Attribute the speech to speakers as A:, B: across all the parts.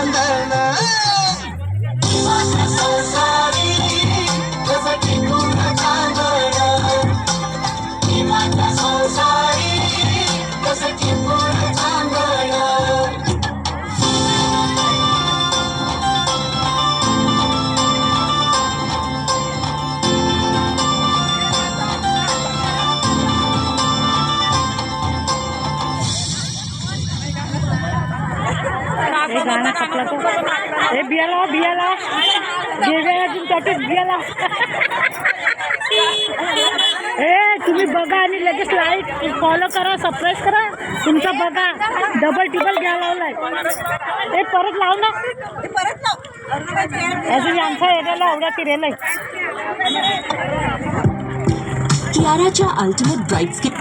A: चांदण संसारी कसं टिकून चांदण संसारी कसं टिकून चांदण
B: गाणं टाकलं तर हे बियाला बियाला बियाला हे तुम्ही बघा आणि लगेच लाईक फॉलो करा सबस्क्राईब करा तुमचं बघा डबल टिबल घ्या लावलाय हे परत लाव ना अजून आमचा एरियाला एवढ्या तिरेलाय
C: कियाराच्या अल्टिमेट ब्राईट स्किन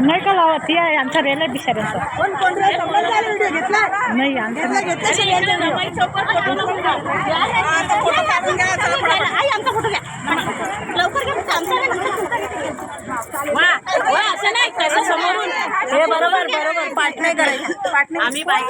B: नाही का लावा ती आहे आमचा रेल आहे बिचाऱ्यांचा नाही
D: बरोबर पाठ नाही करायचं आम्ही